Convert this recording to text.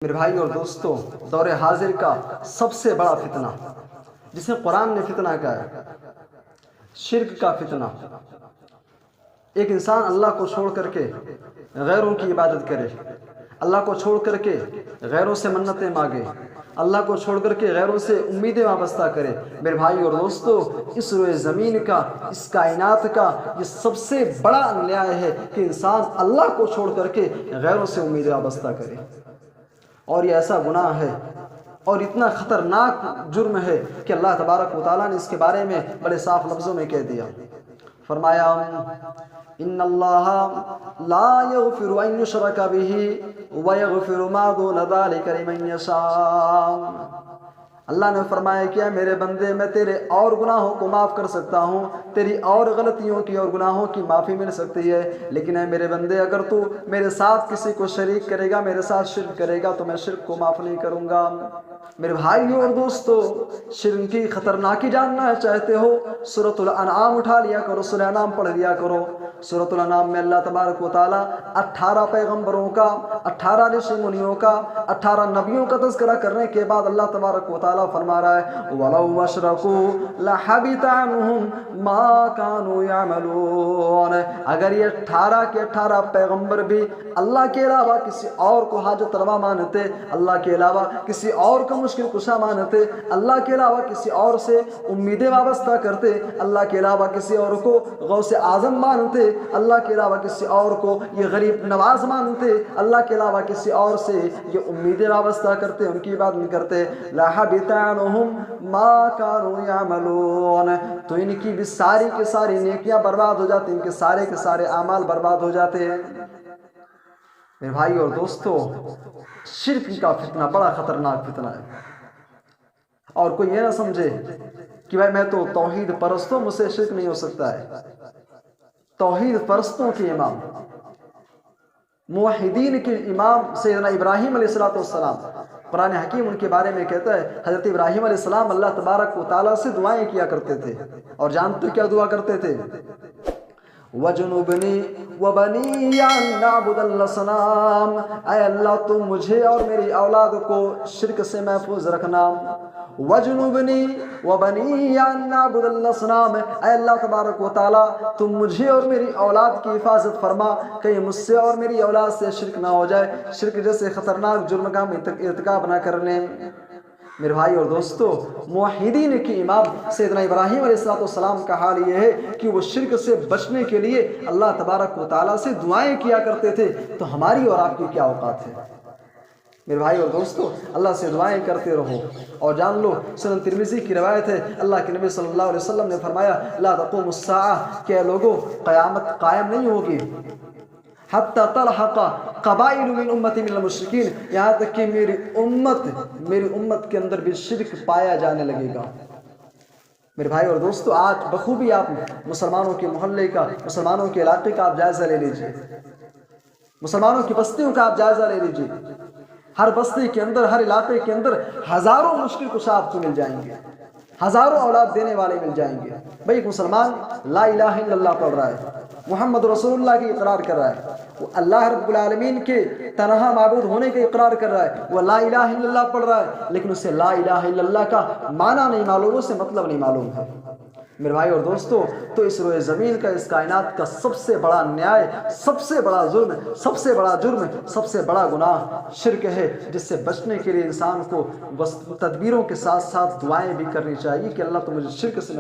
میرے بھائی اور دوستو، دور حاضر کا سب سے بڑا فتنہ جسے قرآن نے فتنہ کہا ہے، شرک کا فتنہ۔ ایک انسان اللہ کو چھوڑ کر کے غیروں کی عبادت کرے، اللہ کو چھوڑ کر کے غیروں سے منتیں مانگے، اللہ کو چھوڑ کر کے غیروں سے امیدیں وابستہ کرے۔ میرے بھائی اور دوستو، اس روئے زمین کا، اس کائنات کا یہ سب سے بڑا انیائے ہے کہ انسان اللہ کو چھوڑ کر کے غیروں سے امیدیں وابستہ کرے۔ اور یہ ایسا گناہ ہے اور اتنا خطرناک جرم ہے کہ اللہ تبارک و تعالیٰ نے اس کے بارے میں بڑے صاف لفظوں میں کہہ دیا، فرمایا ان اللہ لا یغفر ان یشرک بہ ویغفر ما دون ذلک لمن یشاء۔ اللہ نے فرمایا کیا میرے بندے، میں تیرے اور گناہوں کو معاف کر سکتا ہوں، تیری اور غلطیوں کی اور گناہوں کی معافی مل سکتی ہے، لیکن اے میرے بندے اگر تو میرے ساتھ کسی کو شریک کرے گا، میرے ساتھ شرک کرے گا تو میں شرک کو معاف نہیں کروں گا۔ میرے بھائیوں اور دوستو، شرک کی خطرناکی جاننا چاہتے ہو، سورۃ الانعام اٹھا لیا کرو، سورۃ انعام پڑھ لیا کرو۔ سورۃ الانعام میں اللہ تبارک و تعالیٰ 18 پیغمبروں کا، 18 رشی منیوں کا، 18 نبیوں کا تذکرہ کرنے کے بعد اللہ تبارک و تعالیٰ فرما رہا ہے وَلَوْ أَشْرَكُوا لَحَبِطَ عَنْهُمْ مَا كَانُوا يَعْمَلُونَ۔ اگر یہ 18 کے 18 پیغمبر بھی اللہ کے علاوہ کسی اور کو حاجت روا مانتے، اللہ کے علاوہ کسی اور کو مشکل کشا مانتے، اللہ کے علاوہ کسی اور سے امیدیں وابستہ کرتے، اللہ کے علاوہ کسی اور کو غوث اعظم مانتے، اللہ کے علاوہ کسی اور کو یہ غریب نواز مانتے، اللہ کے علاوہ کسی اور سے یہ امیدیں وابستہ کرتے، ان کی عبادت کرتے، لَحَبِطَ عَنْهُمْ مَا كَانُوا يَعْمَلُونَ، تو ان کی بھی ساری کی ساری نیکیاں برباد ہو جاتی، ان کے سارے اعمال برباد ہو جاتے ہیں۔ میرے بھائی اور دوستو، شرک کا فتنہ بڑا خطرناک فتنہ ہے، اور کوئی یہ نہ سمجھے کہ بھائی میں تو توحید پرست ہوں، مجھ سے شرک نہیں ہو سکتا ہے۔ توحید پرستوں کے امام، موحدین کے امام سیدنا ابراہیم علیہ السلام، قرآن حکیم ان کے بارے میں کہتا ہے حضرت ابراہیم علیہ السلام اللہ تبارک و تعالیٰ سے دعائیں کیا کرتے تھے، اور جانتے کیا دعا کرتے تھے؟ وَجُنُوبْنِي وَبَنِيَّ أَن نَّعْبُدَ الْأَصْنَامَ، اے اللہ تو مجھے اور میری اولاد کو شرک سے محفوظ رکھنا۔ وَجُنُوبْنِي وَبَنِيَّ أَن نَّعْبُدَ الْأَصْنَامَ، اے اللہ تبارک و تعالیٰ تم مجھے اور میری اولاد کی حفاظت فرما، کہیں مجھ سے اور میری اولاد سے شرک نہ ہو جائے، شرک جیسے خطرناک جرم کا ارتکاب نہ کرنے۔ میرے بھائی اور دوستو، موحدین کی امام سیدنا ابراہیم علیہ السلام کا حال یہ ہے کہ وہ شرک سے بچنے کے لیے اللہ تبارک و تعالیٰ سے دعائیں کیا کرتے تھے، تو ہماری اور آپ کی کیا اوقات ہے؟ میرے بھائی اور دوستو، اللہ سے دعائیں کرتے رہو، اور جان لو سنن ترمذی کی روایت ہے، اللہ کے نبی صلی اللہ علیہ وسلم نے فرمایا لا تقوم الساعہ، کہ لوگوں قیامت قائم نہیں ہوگی حتی تلحق قبائل من امتی من المشرکین، یہاں تک کہ میری امت کے اندر بھی شرک پایا جانے لگے گا۔ میرے بھائی اور دوستو، آج بخوبی آپ مسلمانوں کے محلے کا، مسلمانوں کے علاقے کا آپ جائزہ لے لیجئے، مسلمانوں کی بستیوں کا آپ جائزہ لے لیجئے، ہر بستی کے اندر، ہر علاقے کے اندر ہزاروں مشکل کشا آپ کو مل جائیں گے، ہزاروں اولاد دینے والے مل جائیں گے۔ بھئی ایک مسلمان لا الہ الا اللہ پڑھ رہا ہے، محمد رسول اللہ کی اقرار کر رہا ہے، وہ اللہ رب العالمین کے تنہا معبود ہونے کے اقرار کر رہا ہے، وہ لا الہ الا اللہ پڑھ رہا ہے، لیکن اسے لا الہ الا اللہ کا معنی نہیں معلوم، اسے مطلب نہیں معلوم ہے۔ میرے بھائی اور دوستو، تو اس روئے زمین کا، اس کائنات کا سب سے بڑا نیائے، سب سے بڑا ظلم، سب سے بڑا جرم، سب سے بڑا گناہ شرک ہے، جس سے بچنے کے لیے انسان کو بس تدبیروں کے ساتھ ساتھ دعائیں بھی کرنی چاہیے کہ اللہ تو مجھے شرک سے